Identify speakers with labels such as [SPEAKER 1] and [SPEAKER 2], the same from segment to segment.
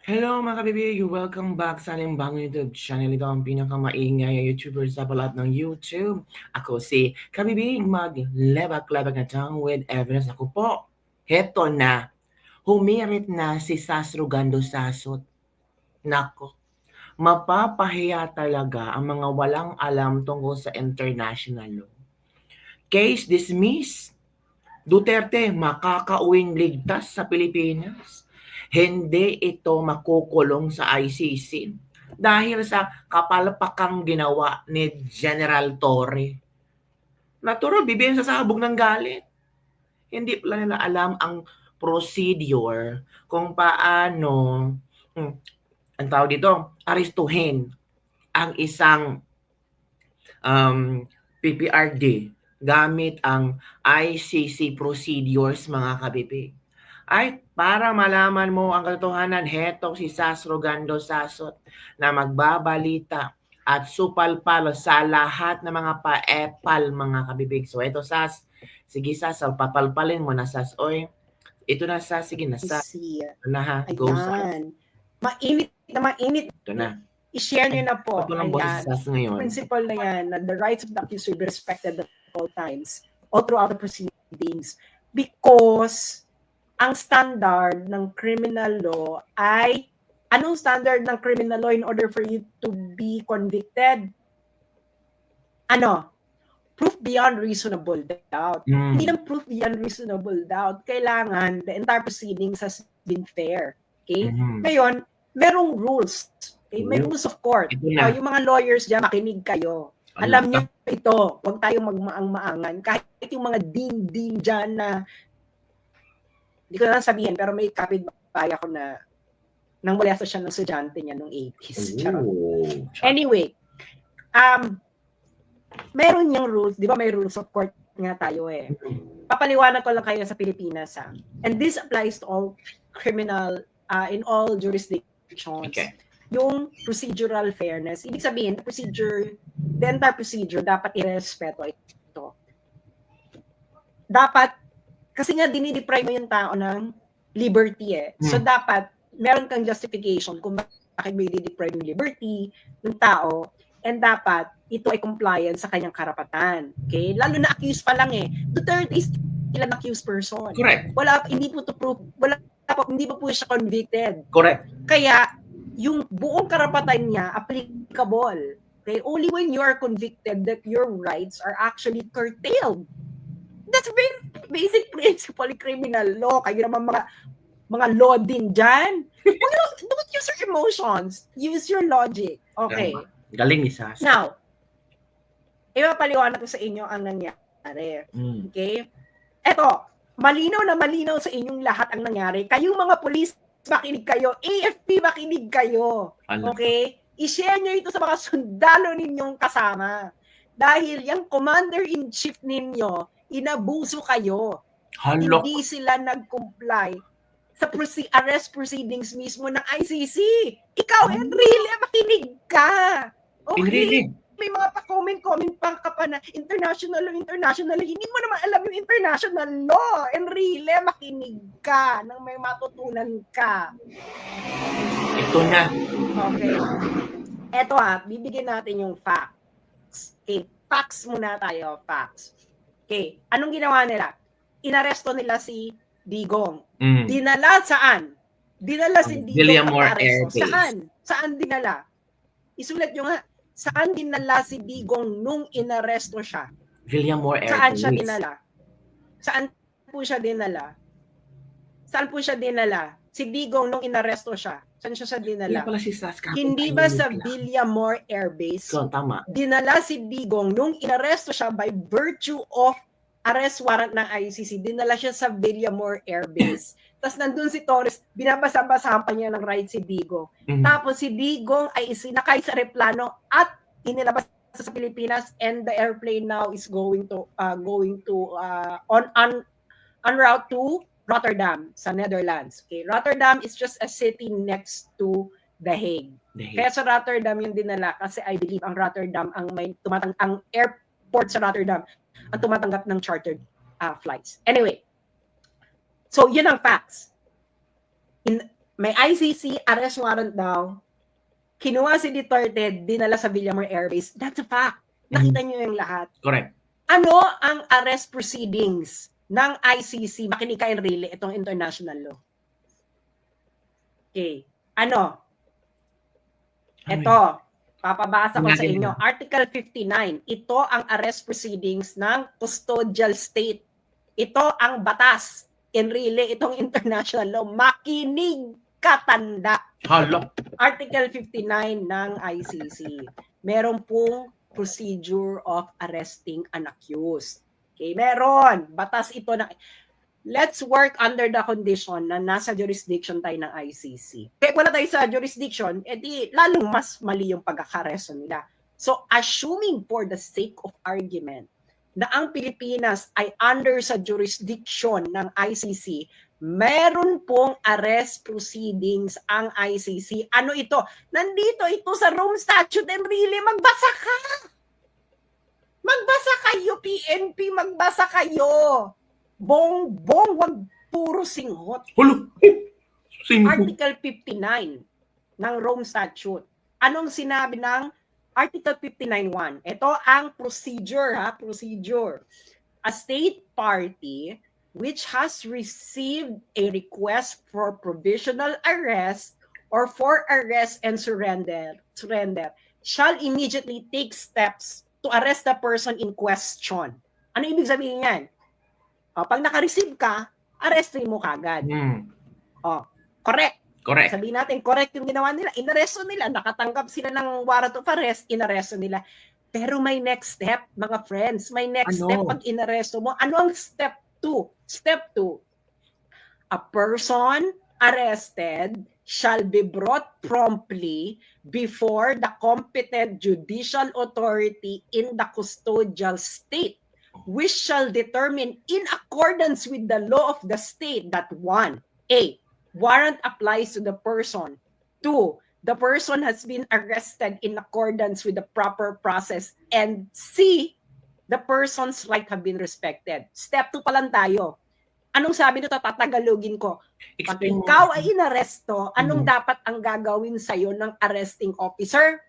[SPEAKER 1] Hello mga kabibig! Welcome back sa ating bagong YouTube channel. Ito ang pinakamaingay na YouTuber sa balat ng YouTube. Ako si Kabibig, mag-lebak-lebak na tongue with evidence. Ako po, heto na, humirit na si Sasrugando Sasot. Nako, mapapahiya talaga ang mga walang alam tungkol sa international law. Case dismissed. Duterte makakauwing ligtas sa Pilipinas. Hindi ito makukulong sa ICC dahil sa kapalpakang ginawa ni General Torre. Natural, bibigyan sa sabog ng galit. Hindi pala nila alam ang procedure kung paano ang tawag dito, arestuhin ang isang PPRD gamit ang ICC procedures, mga kabibig. Ay, para malaman mo ang katotohanan, hetong si Sasrugando Sasot na magbabalita at supalpalo sa lahat ng mga paepal, mga kabibig. So, ito Sas, sige Sas, papalpalin mo na Sas. Oy, ito na Sas, sige na Sas. Ito na ha, go Sas.
[SPEAKER 2] Ayan. Mainit na mainit.
[SPEAKER 1] Ito na.
[SPEAKER 2] I-share nyo na po.
[SPEAKER 1] Ito lang boses Sas ngayon.
[SPEAKER 2] Principle na yan, na the rights of the accused will be respected at all times, all throughout the proceedings. Because ang standard ng criminal law ay, anong standard ng criminal law in order for you to be convicted? Ano? Proof beyond reasonable doubt. Hindi lang proof beyond reasonable doubt. Kailangan the entire proceedings has been fair. Okay? Ngayon, merong rules. Okay? May rules of court. Yung mga lawyers dyan, makinig kayo. Alam nyo ito, huwag tayong magmaang-maangan. Kahit yung mga dean dyan na, hindi ko na sabihin, pero may kapitbahay ako na nang molesta siya ng estudyante niya nung 80s. Anyway, meron yung rules, di ba may rules of court nga tayo eh. Papaliwanag ko lang kayo sa Pilipinas ha. And this applies to all criminal, in all jurisdictions. Okay. Yung procedural fairness, ibig sabihin, the entire procedure, dapat irespeto ito. Dapat, kasi nga dinideprive mo yung tao ng liberty eh. So dapat, meron kang justification kung bakit mo i-deprive yung liberty ng tao, and dapat, ito ay compliant sa kanyang karapatan. Okay? Lalo na accused pa lang eh. Duterte is still an accused person.
[SPEAKER 1] Correct.
[SPEAKER 2] Hindi po to prove, hindi pa po siya convicted.
[SPEAKER 1] Correct.
[SPEAKER 2] Kaya, yung buong karapatan niya, applicable. Okay? Only when you are convicted that your rights are actually curtailed. That's a very basic principle in criminal law. Kayo naman mga law din dyan. Don't use your emotions. Use your logic. Okay.
[SPEAKER 1] Galing ni Sas.
[SPEAKER 2] Now, ipapaliwanag ko sa inyo ang nangyari. Okay? Eto, malinaw na malinaw sa inyong lahat ang nangyari. Kayong mga police, makinig kayo. AFP, makinig kayo. Okay? I-share nyo ito sa mga sundalo ninyong kasama. Dahil yung commander-in-chief ninyo, inabuso kayo.
[SPEAKER 1] Halok.
[SPEAKER 2] Hindi sila nag-comply sa arrest proceedings mismo ng ICC. Ikaw, Enrile, makinig ka. Okay?
[SPEAKER 1] Enrile.
[SPEAKER 2] May mga pa-comment pa ka pa na international, hindi mo naman alam yung international law. Enrile, makinig ka nang may matutunan ka.
[SPEAKER 1] Ito na.
[SPEAKER 2] Okay. Eto bibigyan natin yung facts. Okay, facts muna tayo, facts. Okay, anong ginawa nila? Inaresto nila si Digong. Dinala saan? Dinala si Digong.
[SPEAKER 1] Villamor Air Base.
[SPEAKER 2] Saan dinala? Isulat nyo nga. Saan dinala si Digong nung inaresto siya?
[SPEAKER 1] Villamor Air Base.
[SPEAKER 2] Saan siya dinala? Saan po siya dinala? Si Digong nung inaresto siya. Saan siya dinala? Hindi ba sa Villamor Air Base?
[SPEAKER 1] So, tama.
[SPEAKER 2] Dinala si Digong nung inaresto siya by virtue of arrest warrant ng ICC. Dinala siya sa Villamor Air Base. Tapos nandun si Torres, binabasa-basahan pa niya ng right si Digong. Tapos si Digong ay isinakay sa aeroplano at inilabas sa Pilipinas, and the airplane now is going to on route to Rotterdam sa Netherlands. Okay, Rotterdam is just a city next to The Hague. Kaya sa Rotterdam yung dinala kasi I believe ang Rotterdam ang airport sa Rotterdam ang tumatanggap ng chartered flights. Anyway, so yun ang facts. may ICC arrest warrant daw. Kinuha si Duterte, dinala sa Villamor Air Base. That's a fact. Nakita niyo yung lahat.
[SPEAKER 1] Correct.
[SPEAKER 2] Ano ang arrest proceedings ng ICC? Makinig ka, Enrile, itong international law. Okay. Ano? Ito. Papabasa ko sa inyo. Article 59. Ito ang arrest proceedings ng custodial state. Ito ang batas. Enrile, itong international law. Makinig katanda.
[SPEAKER 1] Hala.
[SPEAKER 2] Article 59 ng ICC. Meron pong procedure of arresting an accused. Okay, meron. Batas ito na. Let's work under the condition na nasa jurisdiction tayo ng ICC. Kaya wala tayo sa jurisdiction, edi lalong mas mali yung pagkakareso nila. So, assuming for the sake of argument na ang Pilipinas ay under sa jurisdiction ng ICC, meron pong arrest proceedings ang ICC. Ano ito? Nandito ito sa Rome Statute, and really, magbasa ka! Magbasa kayo, PNP, magbasa kayo! Bong, wag puro singhot.
[SPEAKER 1] Hulo!
[SPEAKER 2] Article 59 ng Rome Statute. Anong sinabi ng Article 59.1? Ito ang procedure, procedure. A state party which has received a request for provisional arrest or for arrest and surrender shall immediately take steps to arrest the person in question. Ano ibig sabihin yan? Pag naka-receive ka, arrestin mo kagad. Correct.
[SPEAKER 1] Correct.
[SPEAKER 2] Sabihin natin, correct yung ginawa nila. Inaresto nila, nakatanggap sila ng warrant of arrest, inaresto nila. Pero may next step, mga friends. May next step pag inaresto mo. Ano ang step 2? Step 2, a person arrested shall be brought promptly before the competent judicial authority in the custodial state, which shall determine in accordance with the law of the state that 1, A, warrant applies to the person. 2, the person has been arrested in accordance with the proper process. And C, the person's right have been respected. Step 2 pa lang tayo. Anong sabi nito? Tatagalogin ko. Pag ikaw ay inaresto, anong dapat ang gagawin sa'yo ng arresting officer?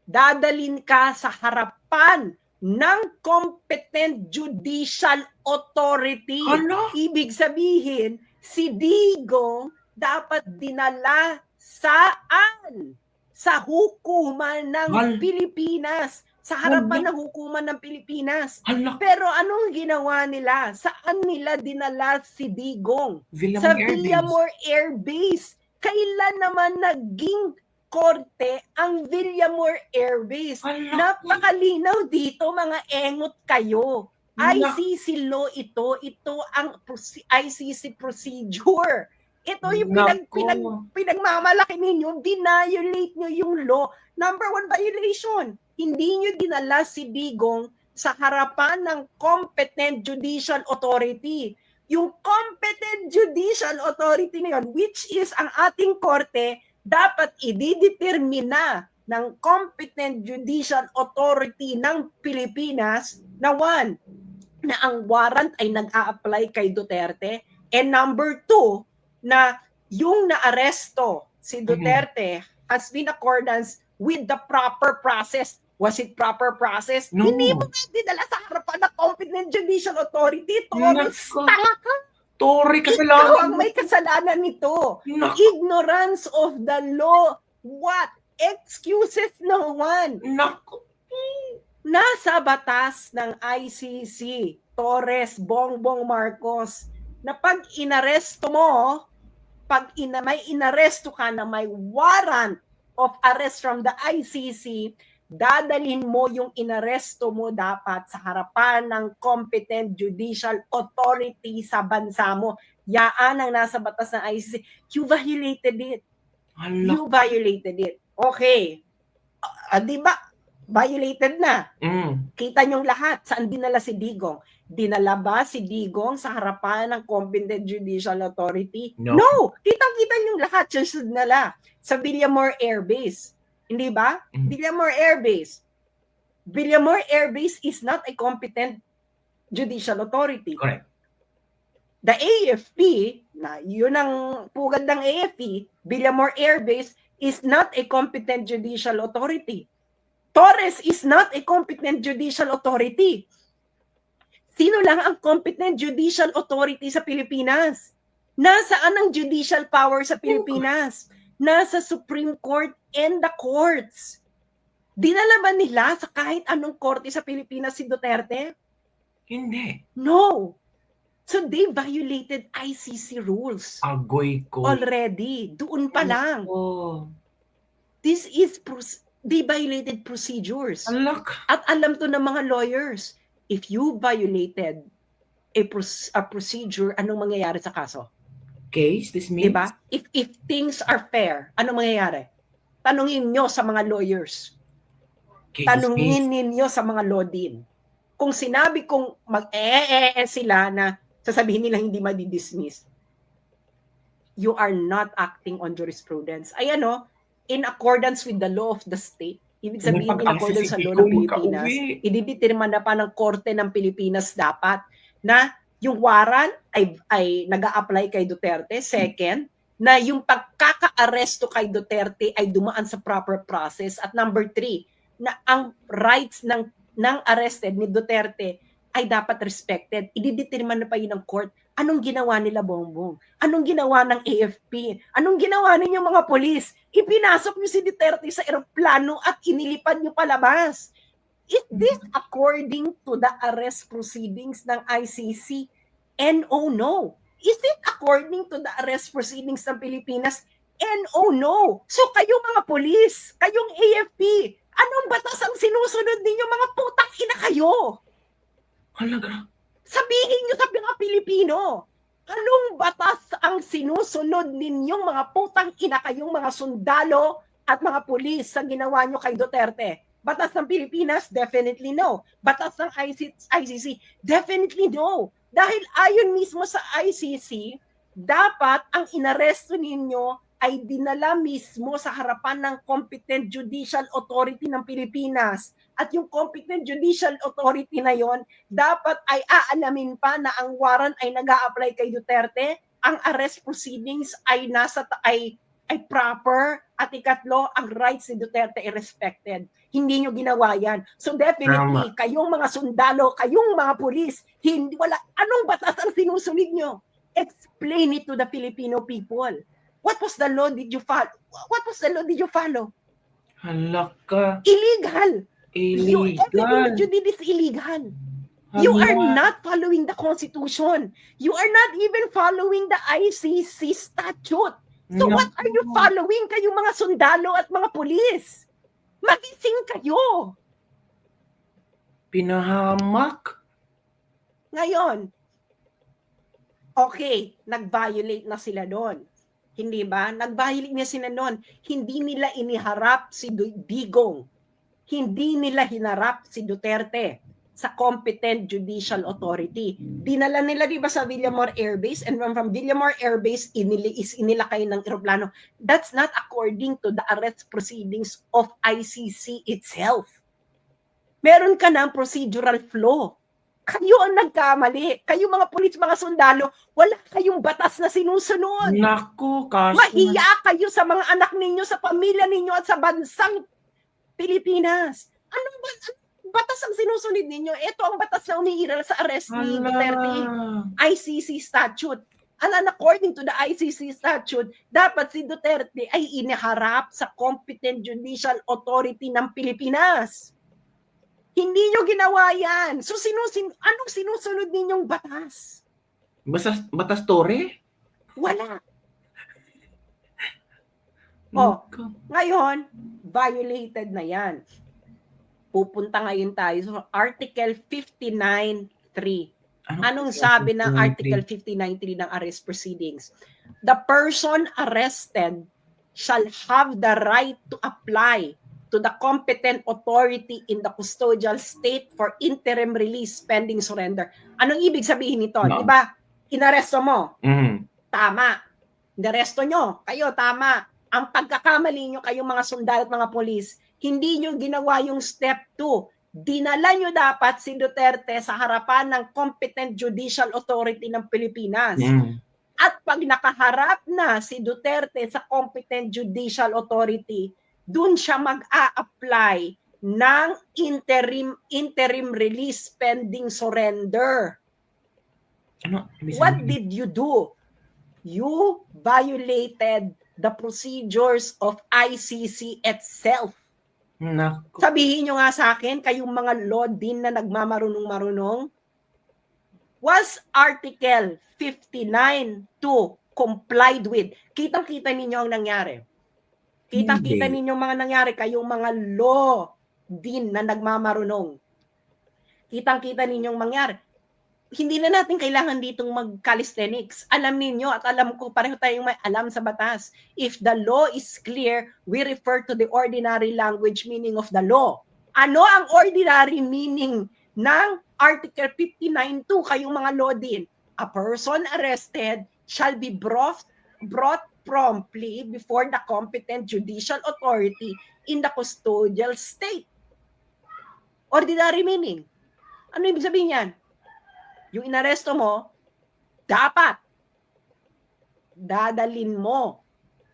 [SPEAKER 2] Dadalin ka sa harapan ng competent judicial authority.
[SPEAKER 1] Ano?
[SPEAKER 2] Ibig sabihin, si Digong dapat dinala saan? Sa hukuman ng Pilipinas. Sa harapan ng hukuman ng Pilipinas. Pero anong ginawa nila? Saan nila dinala si Digong? Sa Villamor Air Base. Kailan naman naging korte ang Villamor Air Base? Napakalinaw dito, mga engot kayo. ICC law ito. Ito ang ICC procedure. Ito yung pinagmamalaki ninyo, violate nyo yung law. Number 1 violation. Hindi nyo dinala si Digong sa harapan ng competent judicial authority. Yung competent judicial authority na yun, which is ang ating korte, dapat ididetermina ng competent judicial authority ng Pilipinas na 1, na ang warrant ay nag-a-apply kay Duterte, and number 2, na yung naaresto si Duterte has been accordance with the proper process. Was it proper process?
[SPEAKER 1] No.
[SPEAKER 2] Hindi mo nga dinala sa harapan ng competent judicial authority. Torres, tanga ka.
[SPEAKER 1] Tori, kasalanan.
[SPEAKER 2] Ikaw ang may kasalanan nito. Ignorance of the law. What? Excuses no one. Nasa batas ng ICC, Torres, Bongbong Marcos, na pag inaresto mo, may inaresto ka na may warrant of arrest from the ICC, dadalhin mo yung inaresto mo dapat sa harapan ng competent judicial authority sa bansa mo. Yaan ang nasa batas ng ICC. You violated it. You violated it. Okay. Di ba? Violated na. Kita niyong lahat. Saan dinala si Digong? Dinala ba si Digong sa harapan ng competent judicial authority? No. Kitang-kita niyong lahat. Siya dinala sa Villamor Air Base. Hindi ba? Villamor Air Base. Villamor Air Base is not a competent judicial authority.
[SPEAKER 1] Correct.
[SPEAKER 2] the AFP, na yun ang pugad ng AFP, Villamor Air Base, is not a competent judicial authority. Torres is not a competent judicial authority. Sino lang ang competent judicial authority sa Pilipinas? Nasaan ang judicial power sa Pilipinas? Nasa Supreme Court and the courts. Dinala ba nila sa kahit anong korte sa Pilipinas si Duterte?
[SPEAKER 1] Hindi.
[SPEAKER 2] No. So they violated ICC rules
[SPEAKER 1] Agoy ko.
[SPEAKER 2] already. Doon pa lang.
[SPEAKER 1] Oh.
[SPEAKER 2] This is, they violated procedures.
[SPEAKER 1] Alak.
[SPEAKER 2] At alam to ng mga lawyers, if you violated a procedure, anong mangyayari sa kaso?
[SPEAKER 1] Case, this means?
[SPEAKER 2] Diba? If things are fair, anong mangyayari? Tanungin nyo sa mga lawyers.
[SPEAKER 1] Case
[SPEAKER 2] Tanungin ninyo sa mga law din. Kung sinabi kong sila na sasabihin nila hindi madi-dismiss, you are not acting on jurisprudence. Ay in accordance with the law of the state. Ibig sabihin, in accordance sa law ng Pilipinas, ididetermine na pa ng Korte ng Pilipinas dapat na yung warrant ay nag-a-apply kay Duterte. Second, na yung pagkaka-aresto kay Duterte ay dumaan sa proper process. At number 3, na ang rights ng arrested ni Duterte ay dapat respected. Ididetermine na pa yun ng court. Anong ginawa nila, Bongbong? Anong ginawa ng AFP? Anong ginawa ninyo mga polis? Ipinasok nyo si Duterte sa eroplano at inilipad nyo palabas. Is this according to the arrest proceedings ng ICC? No. Is it according to the arrest proceedings ng Pilipinas? No. So kayong mga polis, kayong AFP, anong batas ang sinusunod ninyo, mga putang ina kayo?
[SPEAKER 1] Halaga.
[SPEAKER 2] Sabihin nyo sa mga Pilipino, anong batas ang sinusunod ninyong mga putang ina kayong mga sundalo at mga pulis sa ginawa nyo kay Duterte? Batas ng Pilipinas? Definitely no. Batas ng ICC? Definitely no. Dahil ayon mismo sa ICC, dapat ang inaresto ninyo ay dinala mismo sa harapan ng competent judicial authority ng Pilipinas. At yung competent judicial authority na yon, dapat ay aalamin pa na ang warrant ay nag-a-apply kay Duterte, ang arrest proceedings ay proper, at ikatlo, ang rights ni Duterte ay respected. Hindi nyo ginawa yan. So definitely, kayong mga sundalo, kayong mga pulis, anong batas ang sinusunod nyo? Explain it to the Filipino people. What was the law did you follow? What was the law did you follow?
[SPEAKER 1] Halaka.
[SPEAKER 2] Illegal.
[SPEAKER 1] Illegal.
[SPEAKER 2] Everything that you did is illegal. You are not following the Constitution. You are not even following the ICC statute. So what are you following, kayong mga sundalo at mga pulis? Magising kayo.
[SPEAKER 1] Pinahamak.
[SPEAKER 2] Ngayon, okay, nag-violate na sila doon. Hindi ba? Nag-violate na sila doon. Hindi nila iniharap si Digong. Hindi nila hinarap si Duterte sa competent judicial authority. Dinala nila, di ba, sa Villamor Air Base, and from Villamor Air Base, inilakay ng eroplano. That's not according to the arrest proceedings of ICC itself. Meron ka ng procedural flaw. Kayo ang nagkamali. Kayo mga pulis, mga sundalo, wala kayong batas na sinusunod.
[SPEAKER 1] Naku, kasi
[SPEAKER 2] Mahiya kayo sa mga anak ninyo, sa pamilya ninyo, at sa bansang Pilipinas. Anong batas ang sinusunod ninyo? Ito ang batas na umiiral sa arrest ni Duterte. ICC statute. And according to the ICC statute, dapat si Duterte ay iniharap sa competent judicial authority ng Pilipinas. Hindi nyo ginawa yan. So anong sinusunod ninyong batas?
[SPEAKER 1] Batas Tore?
[SPEAKER 2] Wala. Ngayon, violated na yan. Pupunta ngayon tayo sa Article 59.3. Anong sabi ng Article 59.3 ng arrest proceedings? The person arrested shall have the right to apply to the competent authority in the custodial state for interim release pending surrender. Anong ibig sabihin nito? No. Diba? Inaresto mo. Tama. Inaresto nyo. Kayo, tama. Ang pagkakamali nyo kayong mga sundalo at mga polis, hindi nyo ginawa yung step 2. dinala nyo dapat si Duterte sa harapan ng competent judicial authority ng Pilipinas. At pag nakaharap na si Duterte sa competent judicial authority, dun siya mag-a-apply ng interim release pending surrender.
[SPEAKER 1] Ano?
[SPEAKER 2] What did you do? You violated the procedures of ICC itself.
[SPEAKER 1] Naku.
[SPEAKER 2] Sabihin nyo nga sa akin, kayong mga law din na nagmamarunong-marunong, was Article 59 complied with? Kitang-kita ninyo ang nangyari. Kitang-kita ninyo mga nangyari, kayong mga law din na nagmamarunong. Kitang-kita ninyong mangyari. Hindi na natin kailangan ditong mag-calisthenics. Alam ninyo at alam ko, pareho tayong may alam sa batas. If the law is clear, we refer to the ordinary language meaning of the law. Ano ang ordinary meaning ng Article 59.2? Kayong mga law din. A person arrested shall be brought promptly before the competent judicial authority in the custodial state. Ordinary meaning. Ano ibig sabihin yan? Yung inaresto mo, dapat dadalin mo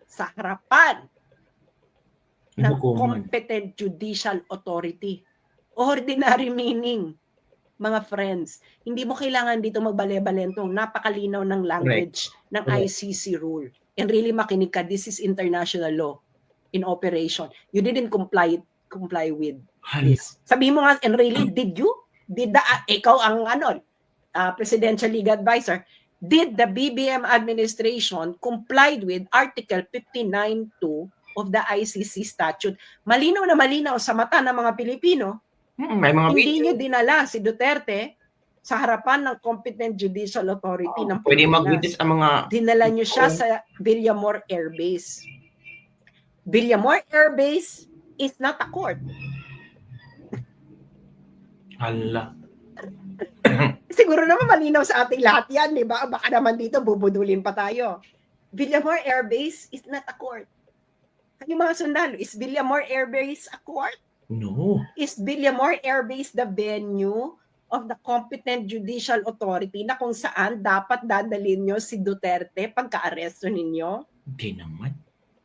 [SPEAKER 2] sa harapan ng competent judicial authority. Ordinary meaning, mga friends. Hindi mo kailangan dito magbale-balentong napakalinaw ng language ng ICC rule. And really makinig ka, this is international law in operation. You didn't comply with this. Sabihin mo nga, and really, did you? Ikaw ang presidential legal advisor, did the BBM administration complied with Article 59.2 of the ICC statute? Malinaw na malinaw sa mata ng mga Pilipino.
[SPEAKER 1] May mga
[SPEAKER 2] hindi nyo dinala si Duterte sa harapan ng competent judicial authority ng Pilipinas.
[SPEAKER 1] Pwede mag-witness ang mga...
[SPEAKER 2] Dinala nyo siya sa Villamor Air Base. Villamor Air Base is not a court.
[SPEAKER 1] Hala.
[SPEAKER 2] Siguro naman malinaw sa ating lahat yan, di ba? Baka naman dito bubudulin pa tayo. Villamor Air Base is not a court. Kanyang mga sundalo, is Villamor Air Base a court?
[SPEAKER 1] No.
[SPEAKER 2] Is Villamor Air Base the venue of the competent judicial authority na kung saan dapat dadalhin nyo si Duterte pagka-aresto ninyo?
[SPEAKER 1] Hindi naman.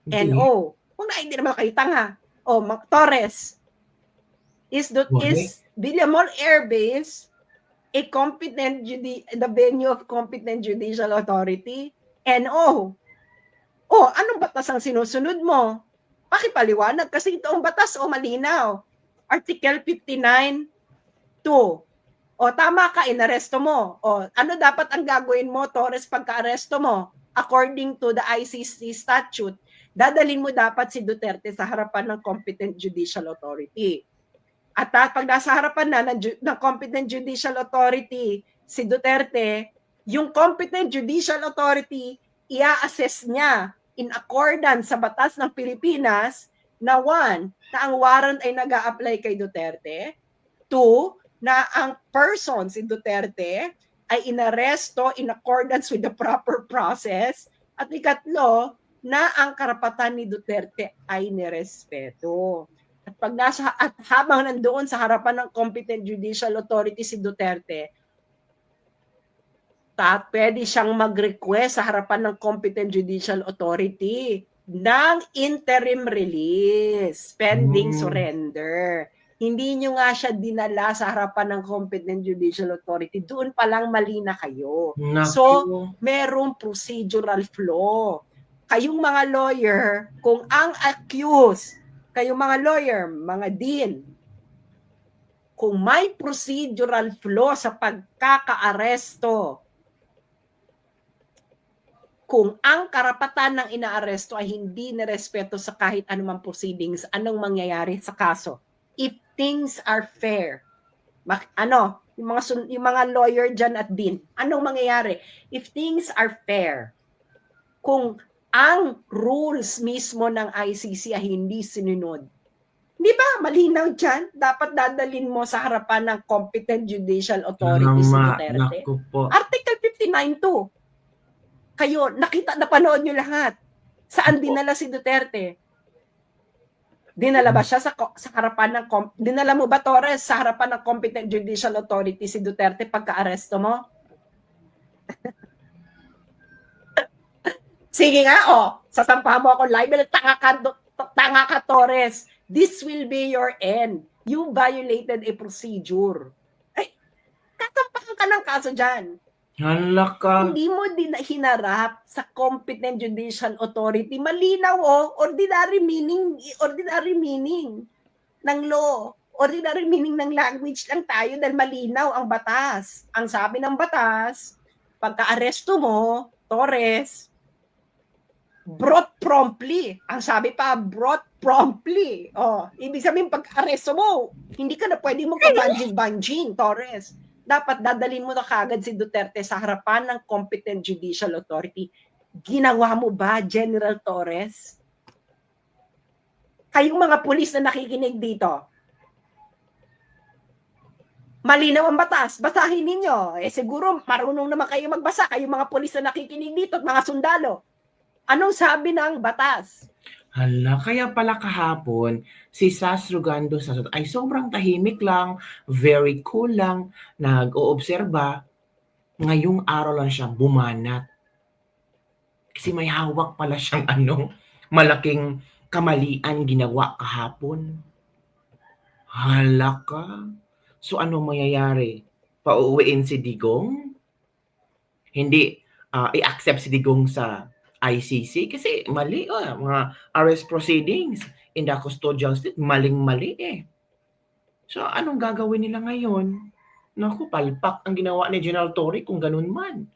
[SPEAKER 2] Hindi naman kayo tanga. Torres, is Villamor Air Base a competent the venue of competent judicial authority? Anong batas ang sinusunod mo? Pakipaliwanag kasi ito ang batas malinaw. Article 59.2. Tama ka, inaresto mo. Ano dapat ang gagawin mo, Torres, pagka-aresto mo? According to the ICC statute, dadalhin mo dapat si Duterte sa harapan ng competent judicial authority. At pag nasa harapan na ng competent judicial authority si Duterte, yung competent judicial authority, ia-assess niya in accordance sa batas ng Pilipinas na 1, na ang warrant ay nag-a-apply kay Duterte, 2, na ang person si Duterte ay inaresto in accordance with the proper process, at ikatlo, na ang karapatan ni Duterte ay nirespeto. At habang nandoon sa harapan ng competent judicial authority si Duterte, pwede siyang mag-request sa harapan ng competent judicial authority ng interim release pending surrender. Hindi nyo nga siya dinala sa harapan ng competent judicial authority. Doon pa lang mali na kayo. So, merong procedural flaw. Kayong mga lawyer, kung ang accused, kayong mga lawyer, mga dean, kung may procedural flaw sa pagkaka-aresto, kung ang karapatan ng inaaresto ay hindi nirespeto sa kahit anumang proceedings, anong mangyayari sa kaso? If things are fair, yung mga lawyer dyan at din, anong mangyayari? If things are fair, kung ang rules mismo ng ICC ay hindi sinunod, di ba, malinaw dyan, dapat dadalhin mo sa harapan ng competent judicial authority si Duterte. Article 59.2. Kayo, napanood nyo lahat. Saan dinala si Duterte? Dinala ba siya sa harapan ng dinala mo ba, Torres, sa harapan ng competent judicial authority si Duterte pagka-aresto mo? Sige nga, sasampahan mo ako libel, tanga ka, Torres. This will be your end. You violated a procedure. Ay, katampakan ka ng kaso dyan.
[SPEAKER 1] Hala ka.
[SPEAKER 2] Hindi mo din hinarap sa competent judicial authority. Malinaw, ordinary meaning ng law. Ordinary meaning ng language lang tayo dahil malinaw ang batas. Ang sabi ng batas, pagka-aresto mo, Torres, brought promptly. Ang sabi pa, brought promptly. Ibig sabihin, pag-aresto mo, hindi ka na pwede magpa-banjing-banjing, Torres. Dapat dadalhin mo na kagad si Duterte sa harapan ng competent judicial authority. Ginawa mo ba, General Torres? Kayong mga pulis na nakikinig dito, malinaw ang batas, basahin ninyo. Siguro marunong naman kayo magbasa, kayong mga pulis na nakikinig dito at mga sundalo. Anong sabi ng batas?
[SPEAKER 1] Hala, kaya pala kahapon, si Sas Rugando Sasot ay sobrang tahimik lang, very cool lang, nag-oobserba. Ngayong araw lang siya bumanat. Kasi may hawak pala siyang malaking kamalian ginawa kahapon. Hala ka. So ano mangyayari? Pauuwiin si Digong? Hindi i-accept si Digong sa ICC kasi mali mga arrest proceedings in the custodial state, maling-mali eh. So anong gagawin nila ngayon? Naku, palpak ang ginawa ni General Torre kung ganun man.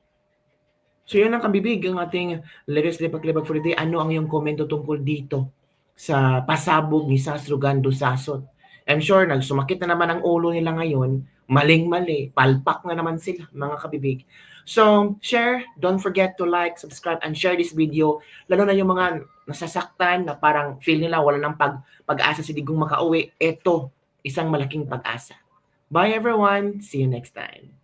[SPEAKER 1] So yan ang kabibig ang ating latest Libag-Libag for the day. Ano ang iyong komento tungkol dito sa pasabog ni Sas Rugando Sasot? I'm sure nagsumakit na naman ang ulo nila ngayon, maling-mali, palpak na naman sila mga kabibig. So, share, don't forget to like, subscribe, and share this video. Lalo na yung mga nasasaktan na parang feel nila wala ng pag-asa si Digong makauwi. Ito, isang malaking pag-asa. Bye everyone. See you next time.